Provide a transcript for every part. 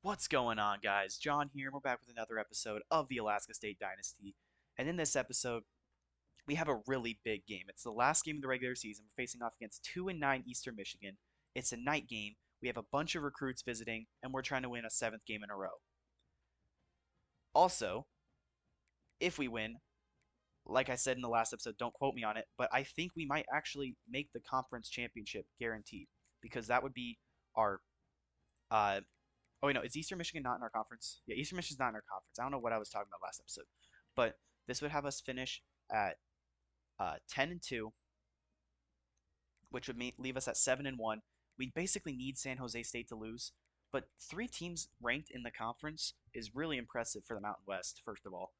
What's going on, guys? John here, and we're back with another episode of the Alaska State Dynasty. And in this episode, we have a really big game. It's the last game of the regular season. We're facing off against 2-9 Eastern Michigan. It's a night game. We have a bunch of recruits visiting, and we're trying to win a seventh game in a row. Also, if we win, like I said in the last episode, don't quote me on it, but I think we might actually make the conference championship guaranteed because that would be our uh, oh wait, no, is Eastern Michigan not in our conference? Yeah, Eastern Michigan's not in our conference. I don't know what I was talking about last episode, but this would have us finish at 10-2, which would leave us at 7-1. We basically need San Jose State to lose, but three teams ranked in the conference is really impressive for the Mountain West. First of all,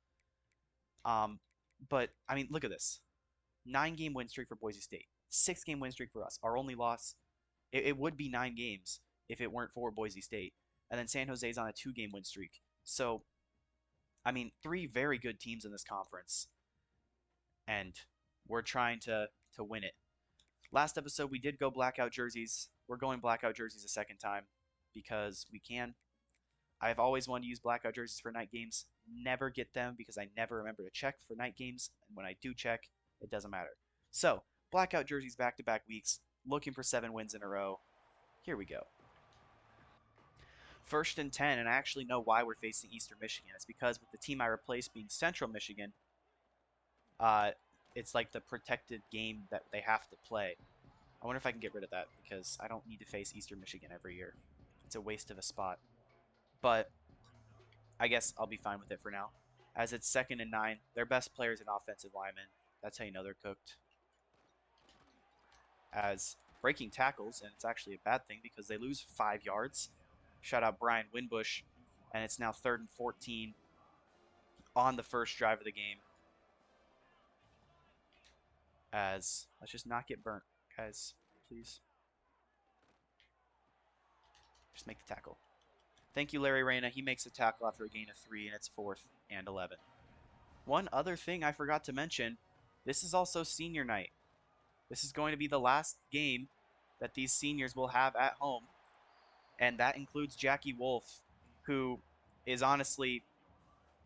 um, but I mean, look at this: 9 game win streak for Boise State, 6 game win streak for us. Our only loss, it would be 9 games if it weren't for Boise State. And then San Jose's on a 2 game win streak. So, I mean, three very good teams in this conference, and we're trying to win it. Last episode, we did go blackout jerseys. We're going blackout jerseys a second time because we can. I've always wanted to use blackout jerseys for night games. Never get them because I never remember to check for night games. And when I do check, it doesn't matter. So, blackout jerseys back to back weeks, looking for 7 wins in a row. Here we go. 1st and 10, and I actually know why we're facing Eastern Michigan. It's because with the team I replaced being Central Michigan, uh, it's like the protected game that they have to play. I wonder if I can get rid of that because I don't need to face Eastern Michigan every year. It's a waste of a spot. But I guess I'll be fine with it for now. As it's 2nd and 9, their best players and offensive linemen. That's how you know they're cooked. As breaking tackles, and it's actually a bad thing because they lose 5 yards. Shout out Brian Winbush, and it's now 3rd and 14 on the first drive of the game. As let's just not get burnt, guys, please. Just make the tackle. Thank you, Larry Reyna. He makes a tackle after a gain of 3, and it's 4th and 11. One other thing I forgot to mention, this is also senior night. This is going to be the last game that these seniors will have at home, and that includes Jackie Wolf, who is honestly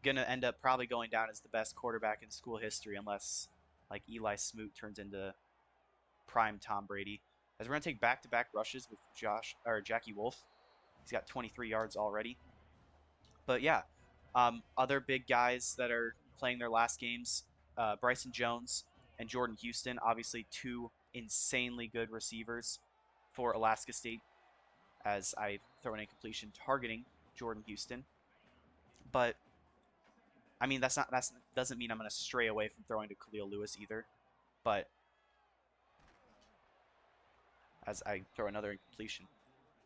going to end up probably going down as the best quarterback in school history unless like Eli Smoot turns into prime Tom Brady. As we're going to take back-to-back rushes with Jackie Wolf. He's got 23 yards already. But yeah, other big guys that are playing their last games, Bryson Jones and Jordan Houston, obviously 2 insanely good receivers for Alaska State, as I throw an incompletion targeting Jordan Houston. But I mean, that doesn't mean I'm going to stray away from throwing to Khalil Lewis either. But as I throw another incompletion,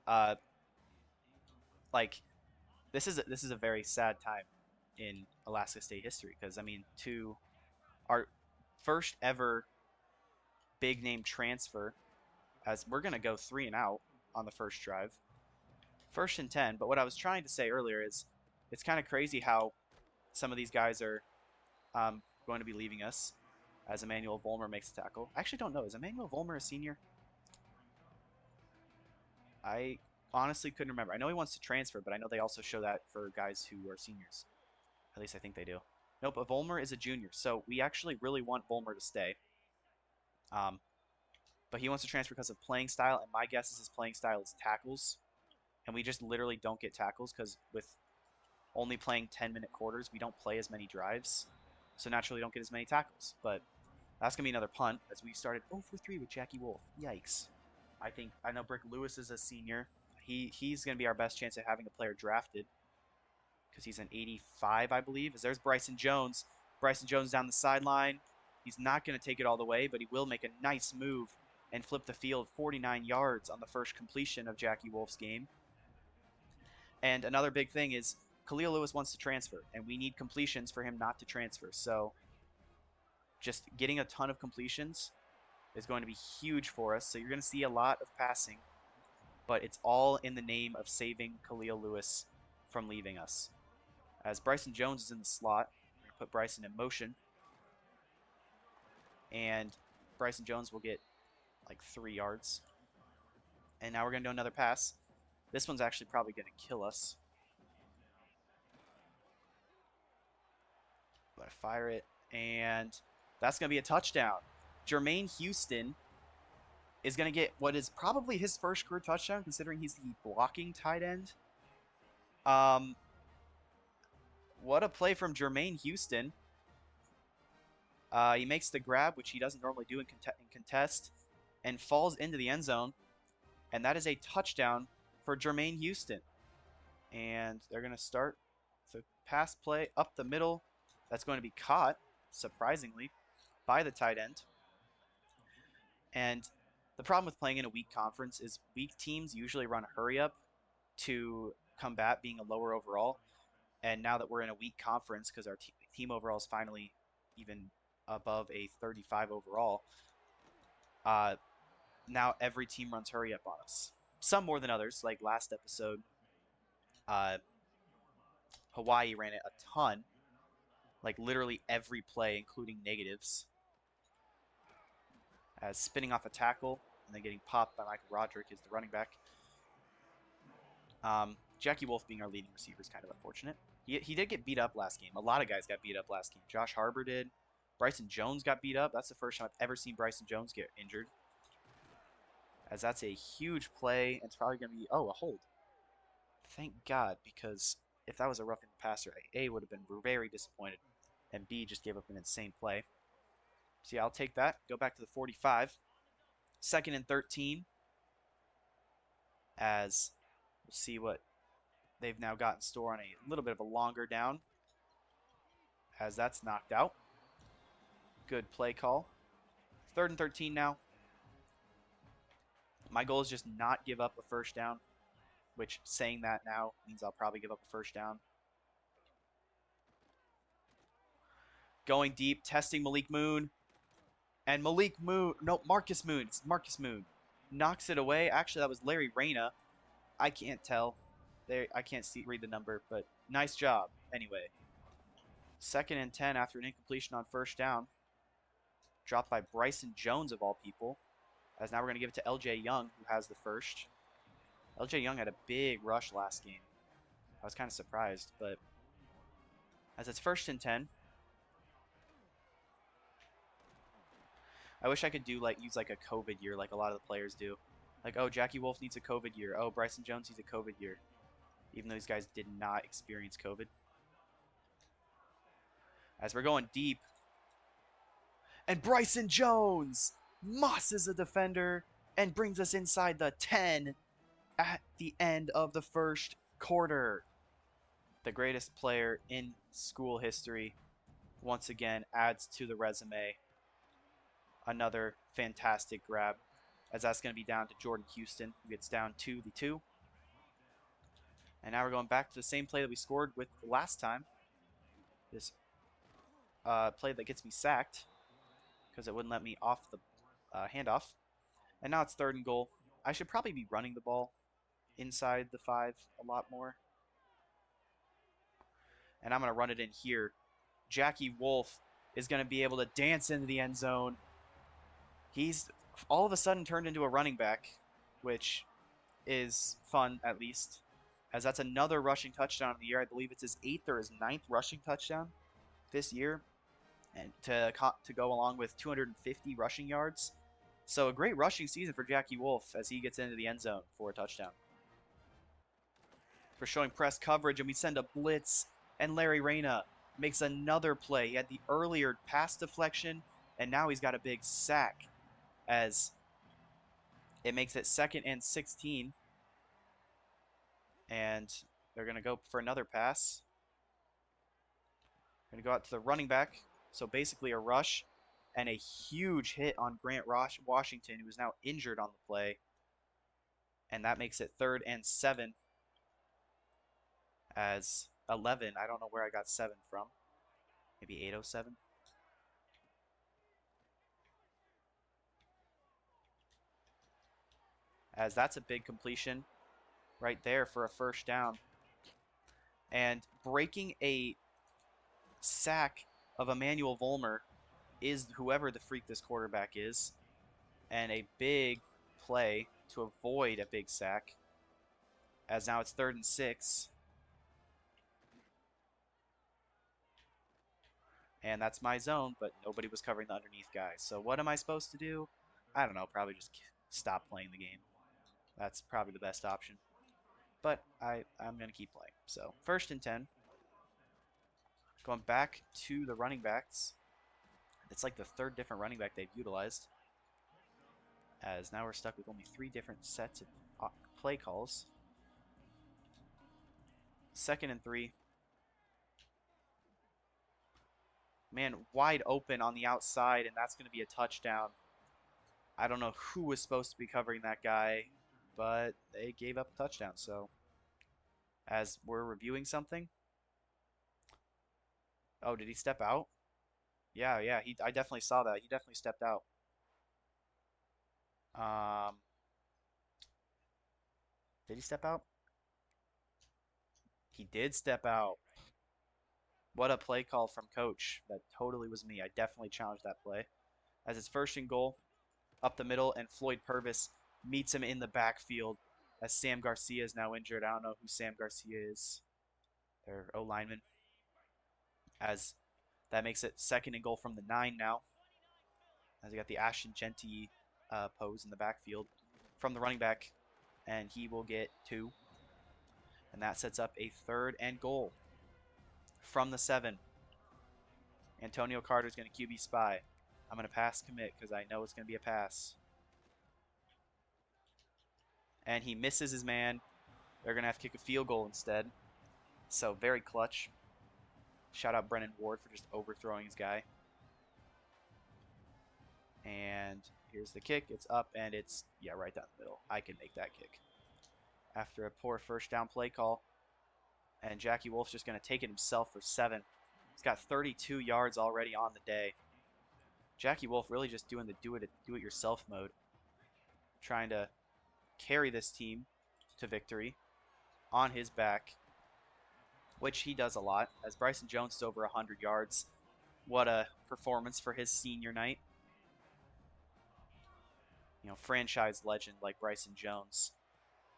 uh, like this is a very sad time in Alaska State history because I mean, to our first ever big name transfer, as we're going to go 3-and-out on the first drive, 1st and 10. But what I was trying to say earlier is it's kind of crazy how some of these guys are going to be leaving us as Emmanuel Volmer makes the tackle. I actually don't know. Is Emmanuel Volmer a senior? I honestly couldn't remember. I know he wants to transfer, but I know they also show that for guys who are seniors. At least I think they do. Nope, a Volmer is a junior, so we actually really want Volmer to stay. But he wants to transfer because of playing style, and my guess is his playing style is tackles. And we just literally don't get tackles because with only playing 10-minute quarters, we don't play as many drives. So naturally, we don't get as many tackles. But that's going to be another punt as we started 0 for 3 with Jackie Wolf. Yikes. I know Brick Lewis is a senior. He's going to be our best chance at having a player drafted because he's an 85, I believe. As there's Bryson Jones. Bryson Jones down the sideline. He's not going to take it all the way, but he will make a nice move and flip the field 49 yards on the first completion of Jackie Wolf's game. And another big thing is Khalil Lewis wants to transfer, and we need completions for him not to transfer. So just getting a ton of completions is going to be huge for us. So you're going to see a lot of passing, but it's all in the name of saving Khalil Lewis from leaving us. As Bryson Jones is in the slot, we're going to put Bryson in motion, and Bryson Jones will get like 3 yards. And now we're going to do another pass. This one's actually probably going to kill us. But I fire it, and that's going to be a touchdown. Jermaine Houston is going to get what is probably his first career touchdown, considering he's the blocking tight end. Um, what a play from Jermaine Houston. He makes the grab, which he doesn't normally do in contest, and falls into the end zone. And that is a touchdown for Jermaine Houston. And they're going to start the pass play up the middle. That's going to be caught, surprisingly, by the tight end. And the problem with playing in a weak conference is weak teams usually run a hurry up to combat being a lower overall. And now that we're in a weak conference, because our team overall is finally even above a 35 overall, now every team runs hurry up on us. Some more than others, like last episode. Hawaii ran it a ton, like literally every play, including negatives, as spinning off a tackle and then getting popped by Michael Roderick is the running back. Jackie Wolf being our leading receiver is kind of unfortunate. He did get beat up last game. A lot of guys got beat up last game. Josh Harbor did. Bryson Jones got beat up. That's the first time I've ever seen Bryson Jones get injured. As that's a huge play. It's probably going to be, a hold. Thank God, because if that was a roughing the passer, A, would have been very disappointed, and B, just gave up an insane play. So yeah, I'll take that. Go back to the 45. 2nd and 13. As we'll see what they've now got in store on a little bit of a longer down. As that's knocked out. Good play call. 3rd and 13 now. My goal is just not give up a first down, which saying that now means I'll probably give up a first down. Going deep, testing Malik Moon. And Marcus Moon. It's Marcus Moon. Knocks it away. Actually, that was Larry Reyna. I can't tell. I can't read the number, but nice job. Anyway, 2nd and 10 after an incompletion on first down. Dropped by Bryson Jones, of all people. As now we're going to give it to LJ Young, who has the first. LJ Young had a big rush last game. I was kind of surprised, but as it's 1st and 10. I wish I could use like a COVID year like a lot of the players do. Like, oh, Jackie Wolf needs a COVID year. Oh, Bryson Jones needs a COVID year. Even though these guys did not experience COVID. As we're going deep. And Bryson Jones mosses a defender and brings us inside the 10 at the end of the first quarter. The greatest player in school history once again adds to the resume. Another fantastic grab, as that's going to be down to Jordan Houston, who gets down to the 2. And now we're going back to the same play that we scored with last time. This play that gets me sacked because it wouldn't let me off the handoff. And now it's 3rd and goal. I should probably be running the ball inside the 5 a lot more. And I'm going to run it in here. Jackie Wolf is going to be able to dance into the end zone. He's all of a sudden turned into a running back, which is fun, at least, as that's another rushing touchdown of the year. I believe it's his 8th or his 9th rushing touchdown this year, and to go along with 250 rushing yards. So a great rushing season for Jackie Wolf as he gets into the end zone for a touchdown. We're showing press coverage, and we send a blitz, and Larry Reyna makes another play. He had the earlier pass deflection, and now he's got a big sack, as it makes it 2nd and 16. And they're going to go for another pass. Going to go out to the running back. So basically a rush and a huge hit on Grant Washington, who is now injured on the play. And that makes it 3rd and 7. As 11, I don't know where I got 7 from. Maybe 807. As that's a big completion right there for a first down. And breaking a sack of Emmanuel Vollmer is whoever the freak this quarterback is. And a big play to avoid a big sack. As now it's 3rd and 6. And that's my zone, but nobody was covering the underneath guys. So what am I supposed to do? I don't know. Probably just stop playing the game. That's probably the best option. But I'm going to keep playing. So 1st and 10. Going back to the running backs. It's like the 3rd different running back they've utilized. As now we're stuck with only 3 different sets of play calls. 2nd and 3. Man, wide open on the outside, and that's going to be a touchdown. I don't know who was supposed to be covering that guy, but they gave up a touchdown. So as we're reviewing something. Oh, did he step out? Yeah. I definitely saw that. He definitely stepped out. Um, did he step out? He did step out. What a play call from coach. That totally was me. I definitely challenged that play. As it's 1st and goal, up the middle, and Floyd Purvis meets him in the backfield as Sam Garcia is now injured. I don't know who Sam Garcia is. Their O lineman. As that makes it 2nd and goal from the 9 now. As we got the Ashton Genty pose in the backfield from the running back, and he will get 2. And that sets up a 3rd and goal from the 7. Antonio Carter's going to QB spy. I'm going to pass commit because I know it's going to be a pass. And he misses his man. They're going to have to kick a field goal instead. So very clutch. Shout out Brennan Ward for just overthrowing his guy. And here's the kick. It's up, and it's, right down the middle. I can make that kick. After a poor 1st down play call. And Jackie Wolf's just going to take it himself for 7. He's got 32 yards already on the day. Jackie Wolf really just doing the do-it-yourself mode. Trying to carry this team to victory on his back, which he does a lot, as Bryson Jones is over 100 yards. What a performance for his senior night. Franchise legend like Bryson Jones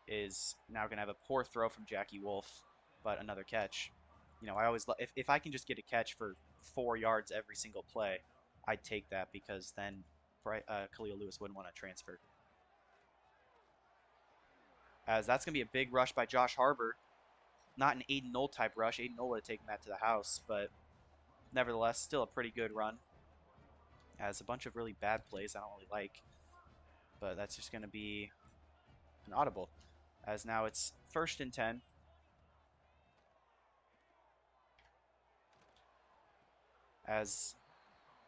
is now going to have a poor throw from Jackie Wolf, but another catch. I always if I can just get a catch for 4 yards every single play, I'd take that because then Khalil Lewis wouldn't want to transfer. As that's going to be a big rush by Josh Harbor. Not an Aiden Knoll type rush. Aiden Knoll would have taken that to the house, but nevertheless, still a pretty good run. As a bunch of really bad plays I don't really like, but that's just going to be an audible. As now it's 1st and 10. As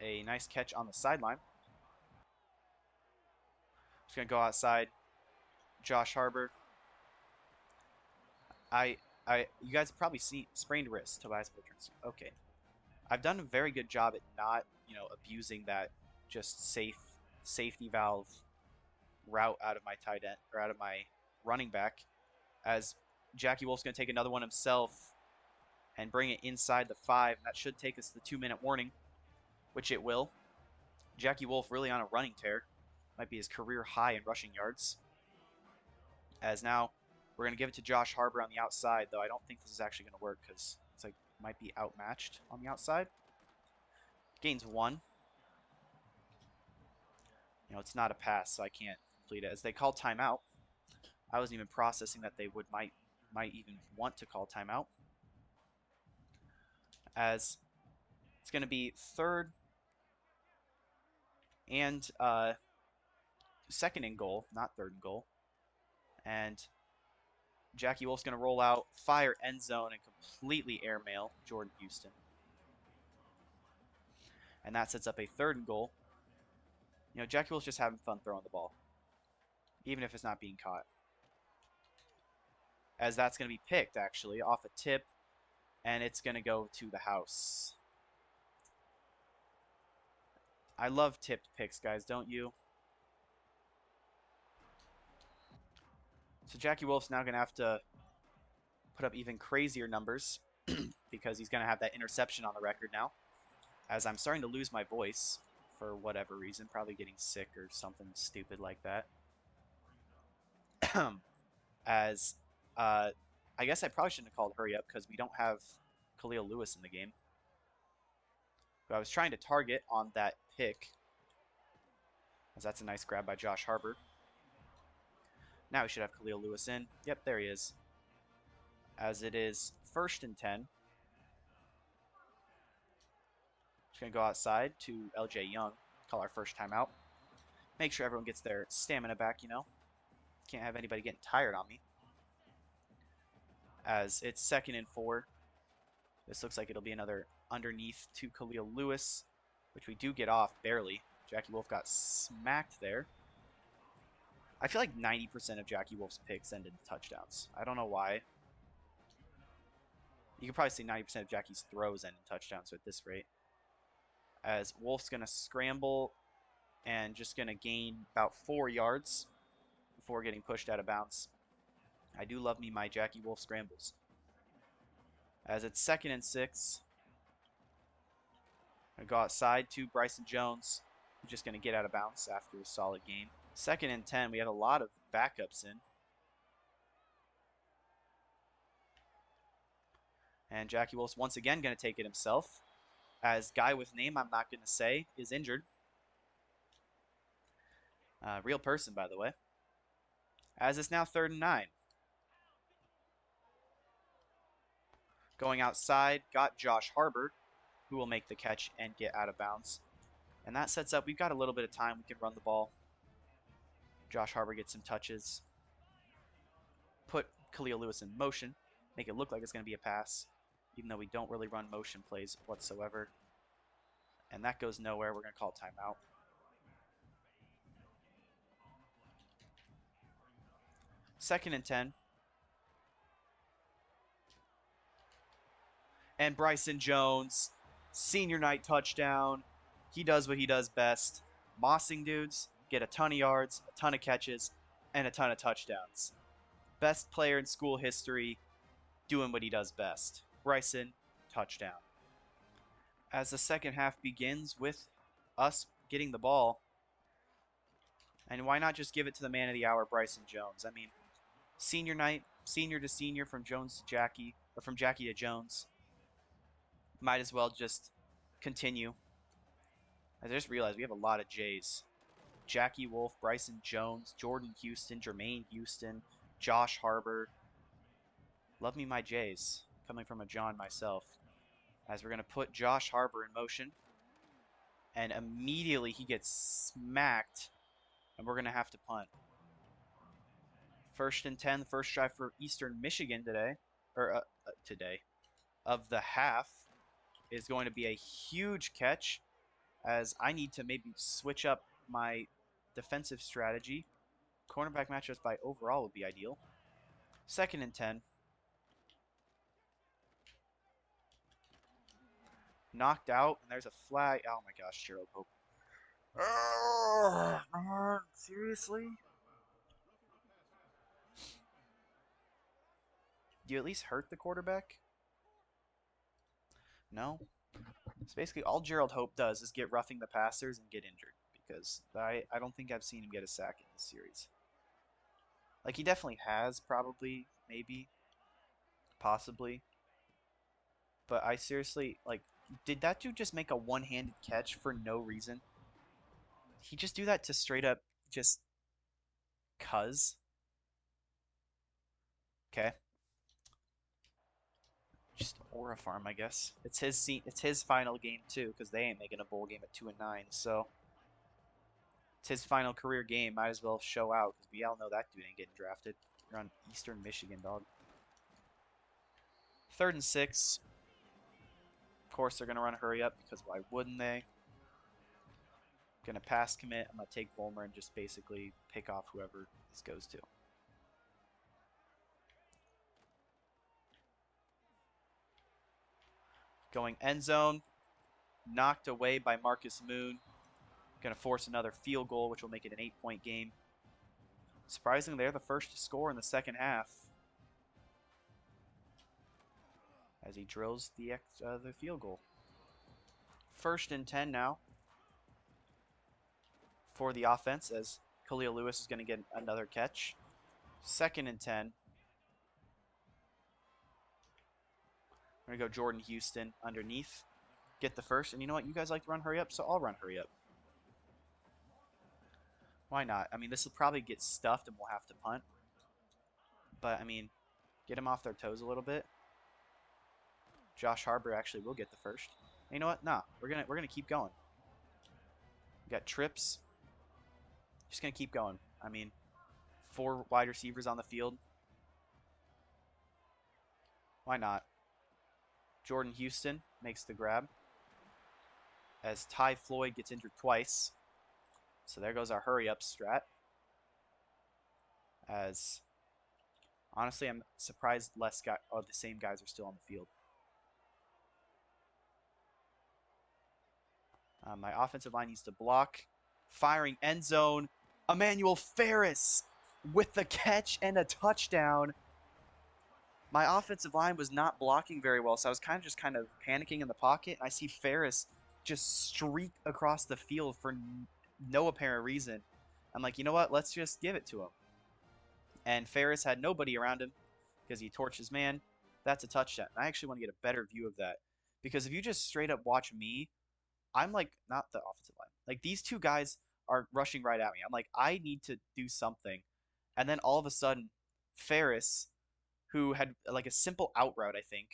a nice catch on the sideline. Just going to go outside. Josh Harbor. You guys have probably seen sprained wrist, Tobias Bertrand. Okay. I've done a very good job at not, abusing that just safety valve route out of my tight end or out of my running back, as Jackie Wolf's going to take another one himself and bring it inside the 5. And that should take us to the 2-minute warning, which it will. Jackie Wolf really on a running tear. Might be his career high in rushing yards. As now we're going to give it to Josh Harbor on the outside, though I don't think this is actually going to work because it's like might be outmatched on the outside. Gains 1. It's not a pass, so I can't complete it. As they call timeout. I wasn't even processing that they might even want to call timeout. As it's going to be 3rd and 2nd and goal, not 3rd and goal. And Jackie Wolf's going to roll out, fire end zone, and completely airmail Jordan Houston. And that sets up a 3rd and goal. Jackie Wolf's just having fun throwing the ball, even if it's not being caught. As that's going to be picked, actually, off a tip, and it's going to go to the house. I love tipped picks, guys, don't you? So Jackie Wolf's now going to have to put up even crazier numbers because he's going to have that interception on the record now. As I'm starting to lose my voice for whatever reason, probably getting sick or something stupid like that. As I guess I probably shouldn't have called hurry up because we don't have Khalil Lewis in the game. who I was trying to target on that pick, as that's a nice grab by Josh Harbor. Now we should have Khalil Lewis in. Yep, there he is. As it is 1st and 10. Just going to go outside to LJ Young, call our first timeout. Make sure everyone gets their stamina back, you know. Can't have anybody getting tired on me. As it's 2nd and 4. This looks like it'll be another underneath to Khalil Lewis, which we do get off barely. Jackie Wolf got smacked there. I feel like 90% of Jackie Wolf's picks ended in touchdowns. I don't know why. You could probably say 90% of Jackie's throws end in touchdowns at this rate. As Wolf's going to scramble and just going to gain about 4 yards before getting pushed out of bounds. I do love me my Jackie Wolf scrambles. As it's 2nd and 6. Gonna go outside to Bryson Jones. Who's just going to get out of bounds after a solid game. 2nd and 10. We have a lot of backups in. And Jackie Wolf's once again going to take it himself. As guy with name I'm not going to say is injured. Real person, by the way. As it's now 3rd and 9. Going outside, got Josh Harbor, who will make the catch and get out of bounds. And that sets up, we've got a little bit of time. We can run the ball. Josh Harbor gets some touches. Put Khalil Lewis in motion. Make it look like it's going to be a pass, even though we don't really run motion plays whatsoever. And that goes nowhere. We're going to call timeout. Second and 10. And Bryson Jones, senior night touchdown. He does what he does best. Mossing dudes, get a ton of yards, a ton of catches, and a ton of touchdowns. Best player in school history, doing what he does best. Bryson, touchdown. As the second half begins with us getting the ball, and why not just give it to the man of the hour, Bryson Jones? I mean, senior night, senior to senior, from Jones to Jackie, or from Jackie to Jones. Might as well just continue. I just realized we have a lot of J's. Jackie Wolf, Bryson Jones, Jordan Houston, Jermaine Houston, Josh Harbor. Love me my J's, coming from a John myself. As we're going to put Josh Harbor in motion. And immediately he gets smacked. And we're going to have to punt. 1st and 10, the first drive for Eastern Michigan today. Or today. Of the half is going to be a huge catch. As I need to maybe switch up my defensive strategy. Cornerback matchups by overall would be ideal. 2nd and 10. Knocked out, and there's a flag. Oh my gosh, Gerald Hope. Oh, man, seriously? Do you at least hurt the quarterback? No? So basically all Gerald Hope does is get roughing the passers and get injured. Because I don't think I've seen him get a sack in this series. Like, he definitely has, probably, maybe, possibly. But I seriously, like, did that dude just make a one-handed catch for no reason? He just do that to straight up just cuz? Okay. Just Aura Farm, I guess. It's his final game too, because they ain't making a bowl game at 2 and 9. So it's his final career game. Might as well show out, because we all know that dude ain't getting drafted. You're on Eastern Michigan, dog. 3rd and 6. Of course, they're gonna run a hurry up, because why wouldn't they? Gonna pass commit. I'm gonna take Bulmer and just basically pick off whoever this goes to. Going end zone. Knocked away by Marcus Moon. Going to force another field goal, which will make it an 8-point game. Surprisingly, they're the first to score in the second half. As he drills the field goal. 1st and 10 now. For the offense, as Khalil Lewis is going to get another catch. 2nd and 10. We're going to go Jordan Houston underneath. get the first. And you know what? You guys like to run hurry up, so I'll run hurry up. Why not? I mean, this will probably get stuffed and we'll have to punt. But, I mean, get them off their toes a little bit. Josh Harbor actually will get the first. And you know what? Nah, we're gonna keep going. We got trips. Just gonna keep going. I mean, 4 wide receivers on the field. Why not? Jordan Houston makes the grab as Ty Floyd gets injured twice. So there goes our hurry up strat. As honestly, I'm surprised the same guys are still on the field. My offensive line needs to block. Firing end zone. Emmanuel Ferris with the catch and a touchdown. My offensive line was not blocking very well, so I was kind of panicking in the pocket. And I see Ferris just streak across the field for no apparent reason. I'm like, you know what? Let's just give it to him. And Ferris had nobody around him because he torched his man. That's a touchdown. I actually want to get a better view of that because if you just straight up watch me, I'm like not the offensive line. Like these two guys are rushing right at me. I'm like, I need to do something. And then all of a sudden, Ferris, who had like a simple out route, I think.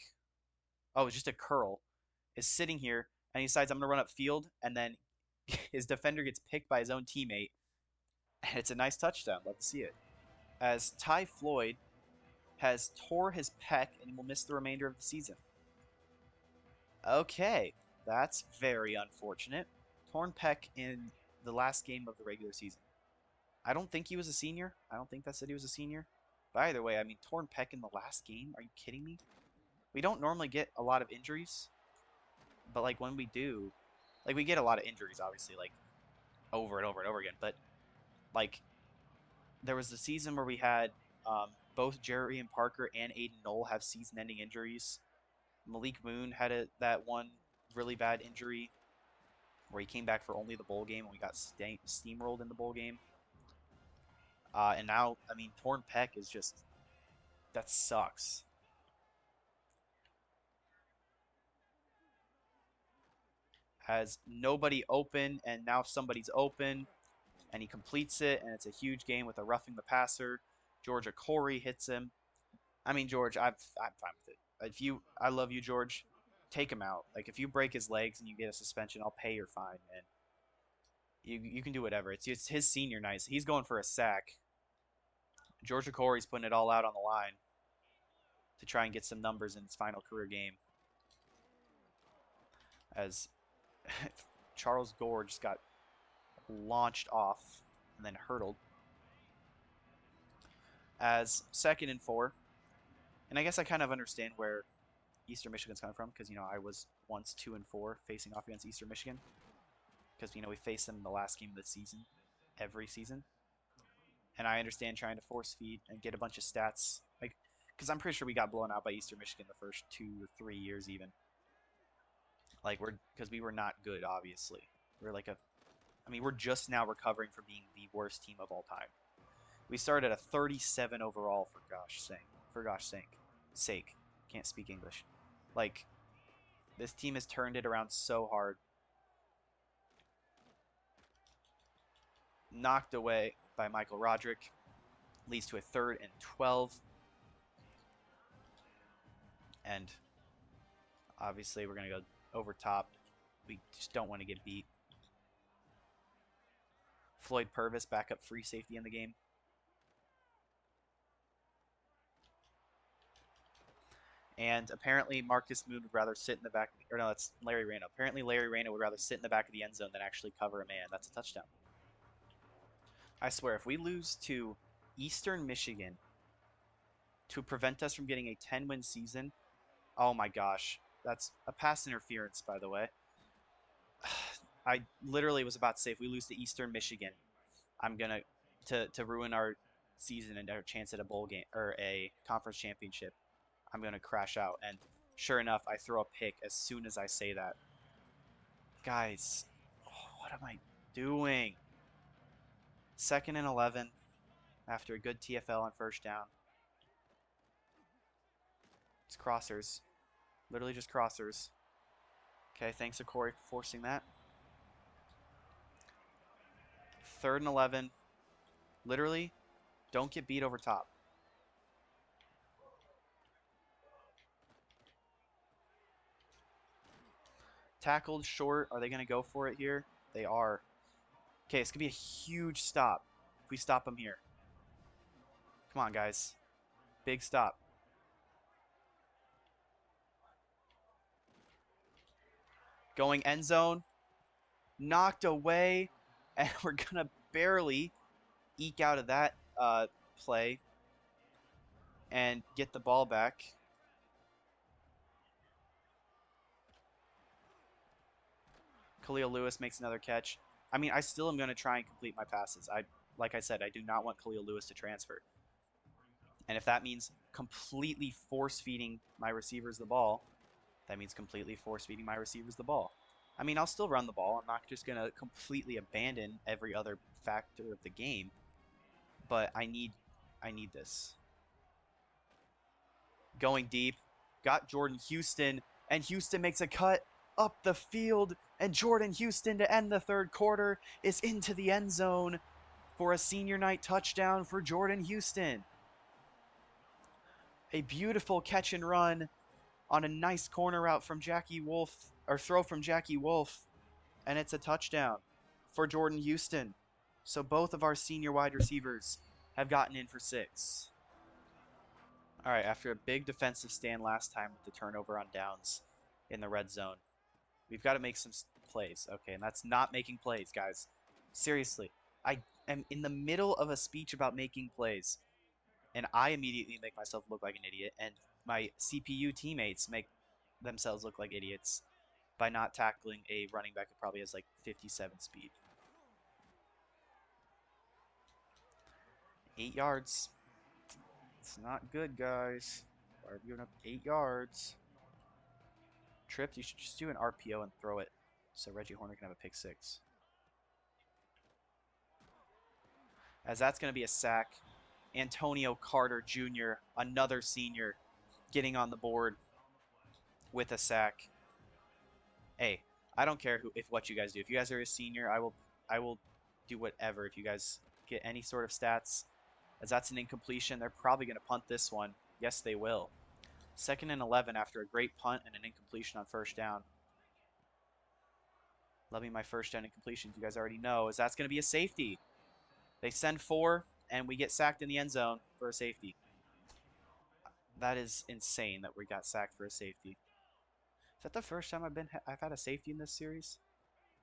Oh, it was just a curl, is sitting here and he decides I'm gonna run up field, and then his defender gets picked by his own teammate. And it's a nice touchdown. Love to see it. As Ty Floyd has tore his pec and will miss the remainder of the season. Okay, that's very unfortunate. Torn pec in the last game of the regular season. I don't think he was a senior. I don't think that said he was a senior. But either way, I mean, torn pec in the last game? Are you kidding me? We don't normally get a lot of injuries. But, like, when we do, like, we get a lot of injuries, obviously, like, over and over and over again. But, like, there was the season where we had both Jerry and Parker and Aiden Knoll have season-ending injuries. Malik Moon had that one really bad injury where he came back for only the bowl game and we got steamrolled in the bowl game. And now, I mean, torn pec is just, that sucks. Has nobody open, and now somebody's open, and he completes it, and it's a huge game with a roughing the passer. Georgia Corey hits him. I mean, George, I'm fine with it. I love you, George. Take him out. Like, if you break his legs and you get a suspension, I'll pay your fine, man. You can do whatever. It's his senior night. He's going for a sack. Georgia Corey's putting it all out on the line to try and get some numbers in his final career game. As Charles Gore just got launched off and then hurdled. As 2nd and 4. And I guess I kind of understand where Eastern Michigan's coming from because, you know, I was once 2 and 4 facing off against Eastern Michigan. Because, you know, we faced them in the last game of the season, every season. And I understand trying to force feed and get a bunch of stats. Like, because I'm pretty sure we got blown out by Eastern Michigan the first 2 or 3 years even. Like, because we were not good, obviously. We're just now recovering from being the worst team of all time. We started at a 37 overall, for gosh sake. Can't speak English. Like, this team has turned it around so hard. Knocked away by Michael Roderick. Leads to a 3rd and 12. And obviously we're going to go over top. We just don't want to get beat. Floyd Purvis, backup free safety in the game. And apparently Marcus Moon would rather sit in the back, or no, that's Larry Reyna. Apparently Larry Reyna would rather sit in the back of the end zone than actually cover a man. That's a touchdown. I swear, if we lose to Eastern Michigan to prevent us from getting a 10-win season, oh my gosh. That's a pass interference, by the way. I literally was about to say, if we lose to Eastern Michigan, I'm going to ruin our season and our chance at a bowl game or a conference championship. I'm going to crash out. And sure enough, I throw a pick as soon as I say that. Guys, what am I doing? 2nd and 11 after a good TFL on 1st down. It's crossers. Literally just crossers. Okay, thanks to Corey for forcing that. 3rd and 11. Literally, don't get beat over top. Tackled short. Are they going to go for it here? They are. Okay, it's going to be a huge stop if we stop them here. Come on, guys. Big stop. Going end zone. Knocked away. And we're going to barely eke out of that play and get the ball back. Khalil Lewis makes another catch. I mean, I still am going to try and complete my passes. Like I said, I do not want Khalil Lewis to transfer. And if that means completely force-feeding my receivers the ball, that means completely force-feeding my receivers the ball. I mean, I'll still run the ball. I'm not just going to completely abandon every other factor of the game. But I need this. Going deep. Got Jordan Houston. And Houston makes a cut up the field. And Jordan Houston, to end the 3rd quarter, is into the end zone for a senior night touchdown for Jordan Houston. A beautiful catch and run on a nice corner route from Jackie Wolf, or throw from Jackie Wolf, and it's a touchdown for Jordan Houston. So both of our senior wide receivers have gotten in for 6. All right, after a big defensive stand last time with the turnover on downs in the red zone, we've got to make some plays. Okay, and that's not making plays, guys. Seriously, I am in the middle of a speech about making plays, and I immediately make myself look like an idiot, and my CPU teammates make themselves look like idiots by not tackling a running back that probably has like 57 speed. 8 yards. It's not good, guys. Why are we giving up 8 yards? Tripped, you should just do an RPO and throw it so Reggie Horner can have a pick 6. As that's going to be a sack. Antonio Carter Jr., another senior, getting on the board with a sack. Hey, I don't care what you guys do. If you guys are a senior, I will do whatever. If you guys get any sort of stats, as that's an incompletion, they're probably going to punt this one. Yes, they will. 2nd and 11 after a great punt and an incompletion on 1st down. Love me my 1st down incompletions. You guys already know, as that's going to be a safety. They send 4, and we get sacked in the end zone for a safety. That is insane that we got sacked for a safety. Is that the first time I've had a safety in this series?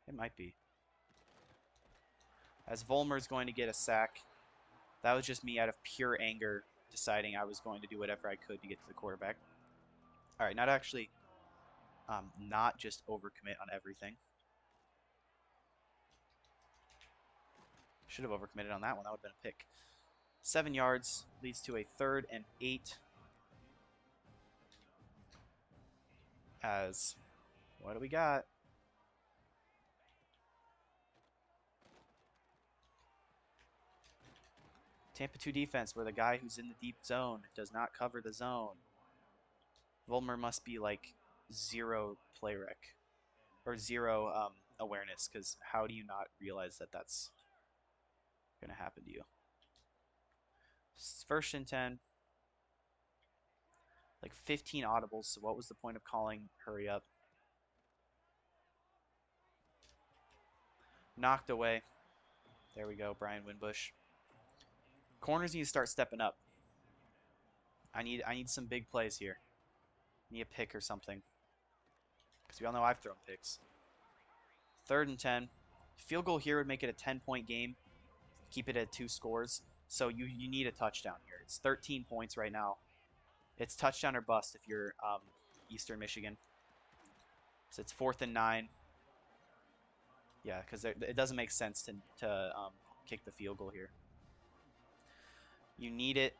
It might be. As Vollmer's going to get a sack. That was just me out of pure anger deciding I was going to do whatever I could to get to the quarterback. All right, not just overcommit on everything. Should have overcommitted on that one. That would have been a pick. 7 yards leads to a 3rd and 8. As, what do we got? Tampa 2 defense, where the guy who's in the deep zone does not cover the zone. Vollmer must be like 0 play rec. Or 0 awareness, because how do you not realize that that's going to happen to you? 1st and 10. Like 15 audibles, so what was the point of calling hurry up? Knocked away. There we go, Brian Winbush. Corners need to start stepping up. I need some big plays here. Need a pick or something. Because we all know I've thrown picks. 3rd and 10. Field goal here would make it a 10-point game. Keep it at 2 scores. So you need a touchdown here. It's 13 points right now. It's touchdown or bust if you're Eastern Michigan. So it's 4th and 9. Yeah, because it doesn't make sense to kick the field goal here. You need it.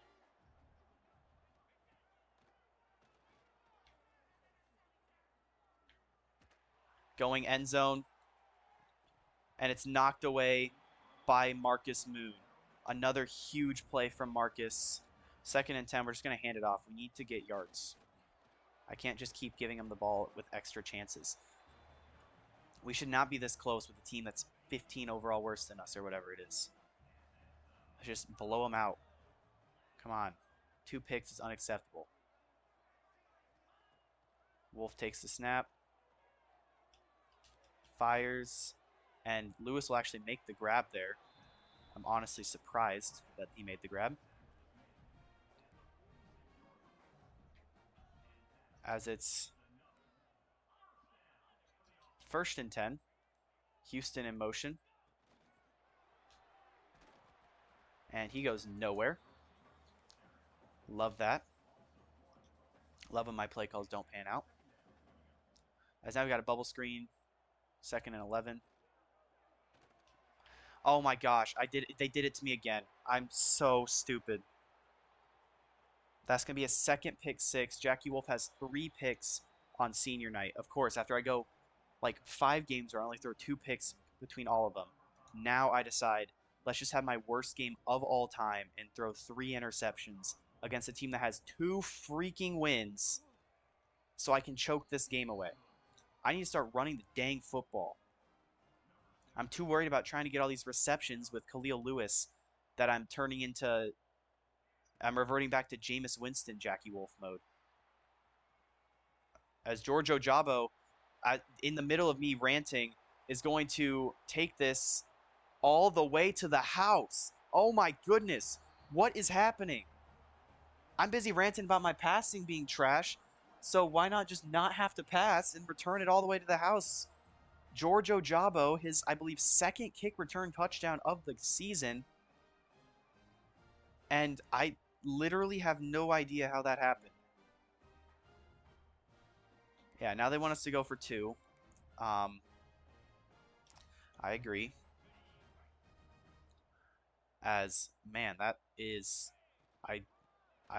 Going end zone. And it's knocked away by Marcus Moon. Another huge play from Marcus. 2nd and 10. We're just going to hand it off. We need to get yards. I can't just keep giving him the ball with extra chances. We should not be this close with a team that's 15 overall worse than us or whatever it is. Let's just blow them out. Come on. 2 picks is unacceptable. Wolf takes the snap, fires, and Lewis will actually make the grab there. I'm honestly surprised that he made the grab. As it's 1st and 10. Houston in motion. And he goes nowhere. Love that. Love when my play calls don't pan out. As now we got a bubble screen. 2nd and 11. Oh my gosh, they did it to me again. I'm so stupid. That's going to be a 2nd pick 6. Jackie Wolf has 3 picks on senior night. Of course, after I go like 5 games where I only throw 2 picks between all of them, now I decide, let's just have my worst game of all time and throw 3 interceptions against a team that has 2 freaking wins so I can choke this game away. I need to start running the dang football. I'm too worried about trying to get all these receptions with Khalil Lewis that I'm reverting back to Jameis Winston Jackie Wolf mode. As George Ojabo, in the middle of me ranting, is going to take this all the way to the house. Oh my goodness. What is happening? I'm busy ranting about my passing being trash, so why not just not have to pass and return it all the way to the house? George Ojabo, his, I believe, 2nd kick return touchdown of the season. And I literally have no idea how that happened. Yeah, now they want us to go for 2. I agree. As, man, that is... I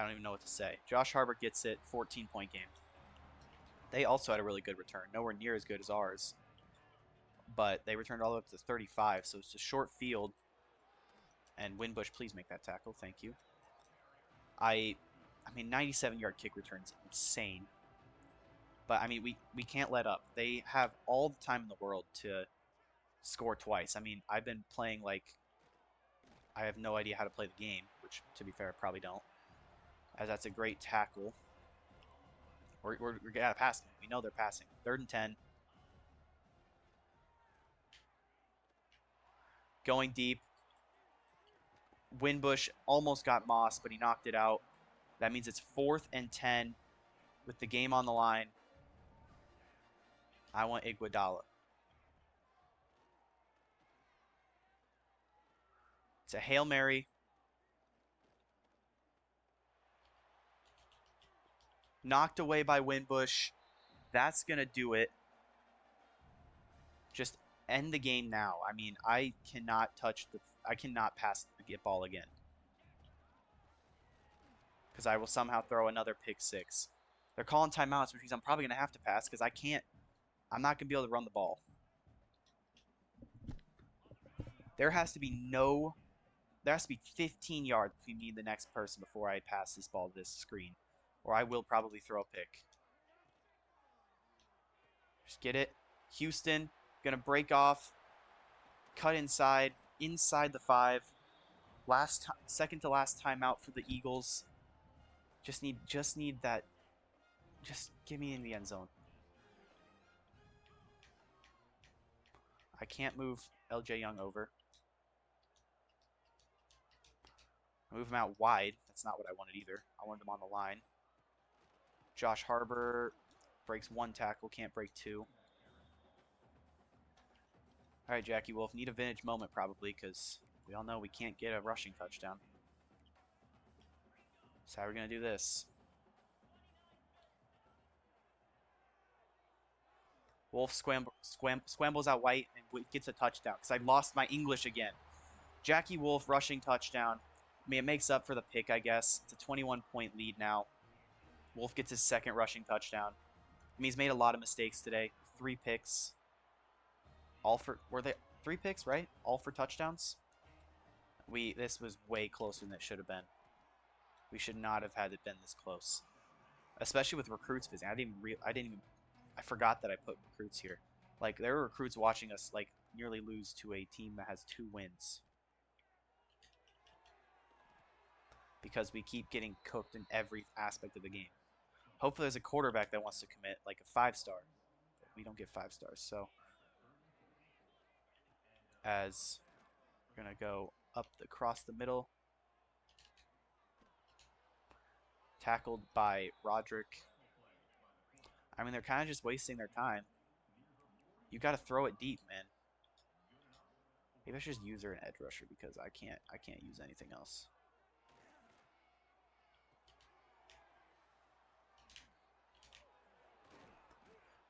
don't even know what to say. Josh Harbert gets it, 14-point game. They also had a really good return. Nowhere near as good as ours. But they returned all the way up to 35, so it's a short field. And Winbush, please make that tackle. Thank you. I mean, 97-yard kick return is insane. But, I mean, we can't let up. They have all the time in the world to score twice. I mean, I've been playing like I have no idea how to play the game, which, to be fair, I probably don't. As that's a great tackle. We're passing. We know they're passing. 3rd and 10. Going deep. Winbush almost got Moss, but he knocked it out. That means it's 4th and 10 with the game on the line. I want Iguodala. It's a Hail Mary. Knocked away by Winbush. That's going to do it. Just end the game now. I mean, I cannot pass the ball again. Because I will somehow throw another pick 6. They're calling timeouts, which means I'm probably going to have to pass because I'm not going to be able to run the ball. There has to be 15 yards between me and the next person before I pass this ball to this screen. Or I will probably throw a pick. Just get it. Houston, going to break off. Cut inside the 5. Second to last timeout for the Eagles. Just need that. Just get me in the end zone. I can't move LJ Young over. Move him out wide. That's not what I wanted either. I wanted him on the line. Josh Harbert breaks 1 tackle, can't break 2. All right, Jackie Wolf, need a vintage moment probably because we all know we can't get a rushing touchdown. So how are we going to do this? Wolf scrambles out white and gets a touchdown because I lost my English again. Jackie Wolf rushing touchdown. I mean, it makes up for the pick, I guess. It's a 21-point lead now. Wolf gets his 2nd rushing touchdown. I mean, he's made a lot of mistakes today. 3 picks. Were they 3 picks, right? All for touchdowns? This was way closer than it should have been. We should not have had it been this close. Especially with recruits visiting. I forgot that I put recruits here. Like there are recruits watching us like nearly lose to a team that has 2 wins because we keep getting cooked in every aspect of the game. Hopefully there's a quarterback that wants to commit like a 5-star. But we don't get 5 stars. So as we're gonna go up across the middle, tackled by Roderick. I mean, they're kind of just wasting their time. You got to throw it deep, man. Maybe I should just use her an edge rusher because I can't use anything else.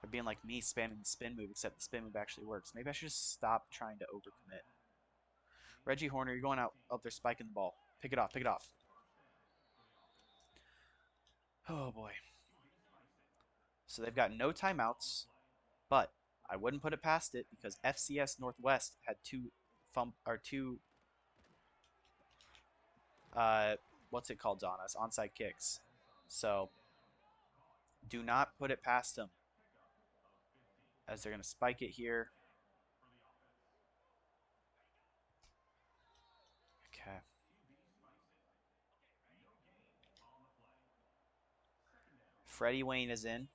They're being like me spamming the spin move, except the spin move actually works. Maybe I should just stop trying to overcommit. Reggie Horner, you're going out there spiking the ball. Pick it off, pick it off. Oh boy. So they've got no timeouts, but I wouldn't put it past it because FCS Northwest had two uh what's it called on us? Onside kicks. So do not put it past them as they're gonna spike it here. Okay. Freddie Wayne is in.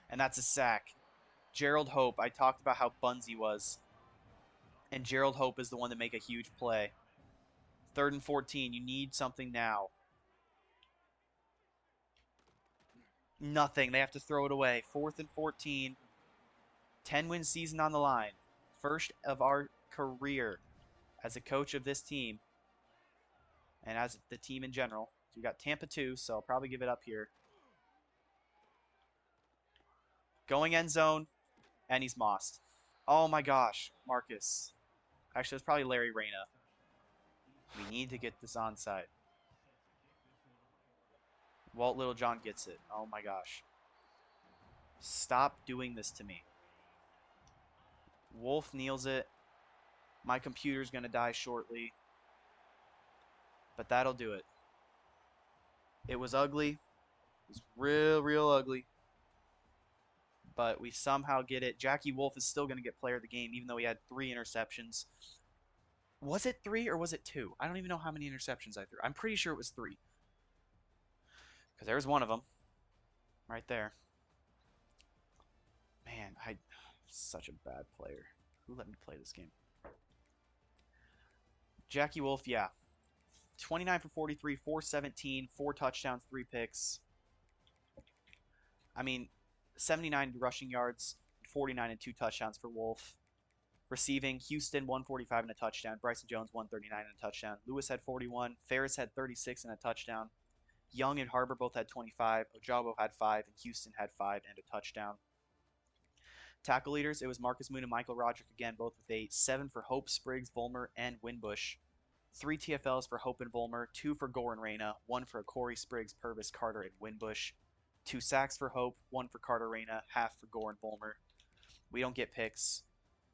And that's a sack. Gerald Hope, I talked about how bunsy was. And Gerald Hope is the one to make a huge play. 3rd and 14. You need something now. Nothing. They have to throw it away. 4th and 14. 10-win season on the line. First of our career as a coach of this team. And as the team in general. So we got Tampa 2, so I'll probably give it up here. Going end zone. And he's mossed. Oh my gosh. Marcus. Actually, it's probably Larry Reyna. We need to get this onside. Walt Littlejohn gets it. Oh my gosh. Stop doing this to me. Wolf kneels it. My computer's going to die shortly. But that'll do it. It was ugly. It was real ugly. But we somehow get it. Jackie Wolf is still going to get player of the game, even though he had 3 interceptions. Was it 3 or was it 2? I don't even know how many interceptions I threw. I'm pretty sure it was 3. Because there's one of them. Right there. Man, I'm such a bad player. Who let me play this game? Jackie Wolf, yeah. 29 for 43, 417, 4 touchdowns, 3 picks. I mean, 79 rushing yards, 49 and 2 touchdowns for Wolf. Receiving, Houston 145 and a touchdown. Bryson Jones 139 and a touchdown. Lewis had 41. Ferris had 36 and a touchdown. Young and Harbor both had 25. Ojabo had 5, and Houston had 5 and a touchdown. Tackle leaders, it was Marcus Moon and Michael Roderick again, both with 8. 7 for Hope, Spriggs, Volmer, and Winbush. 3 TFLs for Hope and Volmer, 2 for Gore and Reyna, 1 for Corey, Spriggs, Purvis, Carter, and Winbush. 2 sacks for Hope, 1 for Carter Reyna, half for Gore and Volmer. We don't get picks.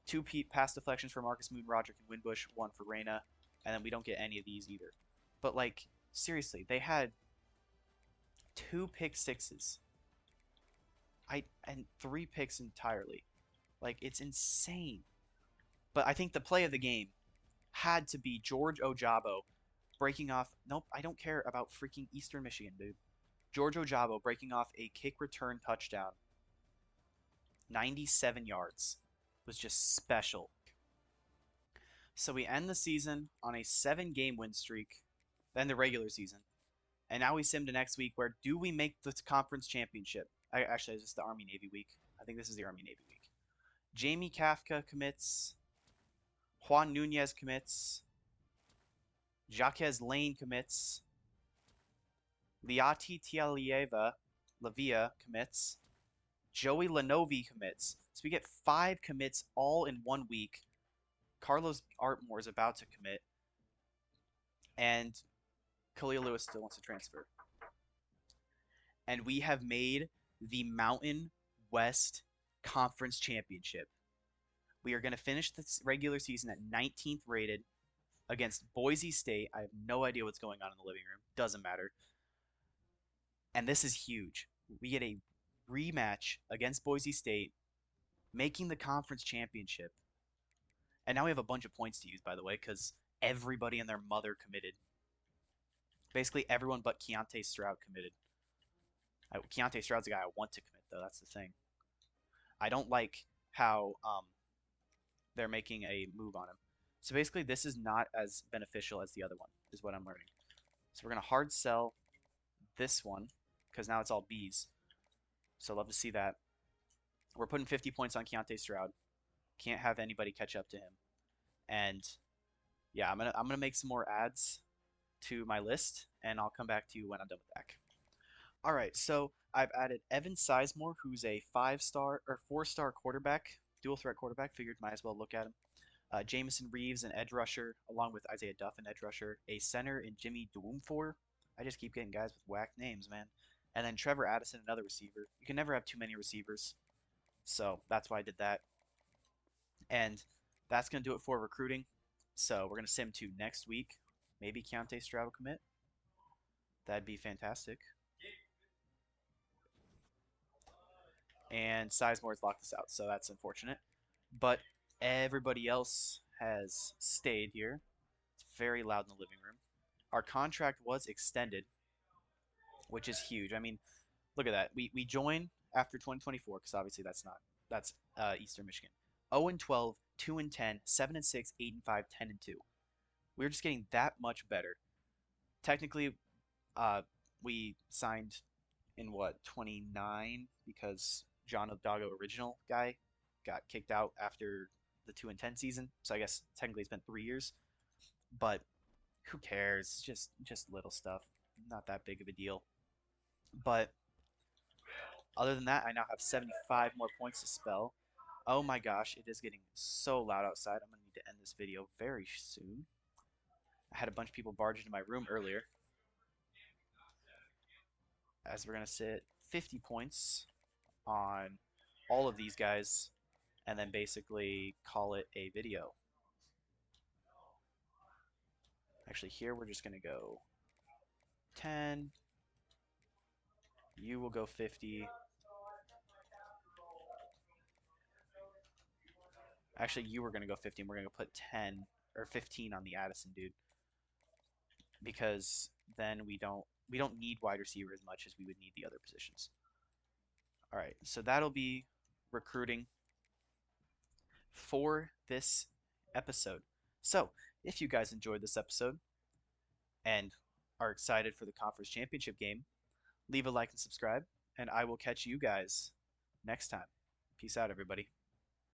2 pass deflections for Marcus Moon, Roderick, and Winbush, 1 for Reyna, and then we don't get any of these either. But like, seriously, they had 2 pick sixes. And 3 picks entirely. Like, it's insane. But I think the play of the game had to be George Ojabo breaking off. Nope, I don't care about freaking Eastern Michigan, dude. George Ojabo breaking off a kick return touchdown. 97 yards. Was just special. So we end the season on a 7-game win streak, then the regular season. And now we sim to next week where do we make the conference championship? Actually, it's just the Army-Navy week. I think this is the Army-Navy week. Jamie Kafka commits. Juan Nunez commits. Jaquez Lane commits. Liati Lavia commits. Joey Lenovi commits. So we get 5 commits all in 1 week. Carlos Artmore is about to commit. And Khalil Lewis still wants to transfer. And we have made the Mountain West Conference Championship. We are going to finish this regular season at 19th rated against Boise State. I have no idea what's going on in the living room. Doesn't matter. And this is huge. We get a rematch against Boise State, making the conference championship. And now we have a bunch of points to use, by the way, because everybody and their mother committed. Basically, everyone but Keontae Stroud committed. Keontae Stroud's the guy I want to commit, though. That's the thing. I don't like how they're making a move on him. So basically, this is not as beneficial as the other one, is what I'm learning. So we're going to hard sell this one, because now it's all Bs. So love to see that. We're putting 50 points on Keontae Stroud. Can't have anybody catch up to him. And yeah, I'm gonna make some more ads to my list, and I'll come back to you when I'm done with that. All right, so I've added Evan Sizemore, who's a 5-star or 4-star quarterback, dual threat quarterback. Figured might as well look at him. Jamison Reeves, an edge rusher, along with Isaiah Duff, an edge rusher. A center in Jimmy Dwumfor. I just keep getting guys with whack names, man. And then Trevor Addison, another receiver. You can never have too many receivers, so that's why I did that. And that's going to do it for recruiting. So we're going to sim to next week. Maybe Keontae Stroud will commit. That'd be fantastic. And Sizemore's locked us out, so that's unfortunate. But everybody else has stayed here. It's very loud in the living room. Our contract was extended, which is huge. I mean, look at that. We join after 2024 because obviously that's Eastern Michigan. 0 and 12, 2 and 10, 7 and 6, 8 and 5, 10 and 2. We're just getting that much better. Technically, we signed in what 29 because John Odago original guy got kicked out after the 2 and 10 season. So I guess technically it's been 3 years, but who cares? Just little stuff, not that big of a deal. But other than that, I now have 75 more points to spell. Oh my gosh, it is getting so loud outside. I'm gonna need to end this video very soon. I had a bunch of people barge into my room earlier. As we're gonna sit 50 points on all of these guys and then basically call it a video. Actually, here we're just gonna go 10. You will go 50. Actually, you were gonna go 50. And we're gonna put 10 or 15 on the Addison dude because then we don't need wide receiver as much as we would need the other positions. All right, so that'll be recruiting for this episode. So, if you guys enjoyed this episode and are excited for the conference championship game, leave a like and subscribe, and I will catch you guys next time. Peace out, everybody.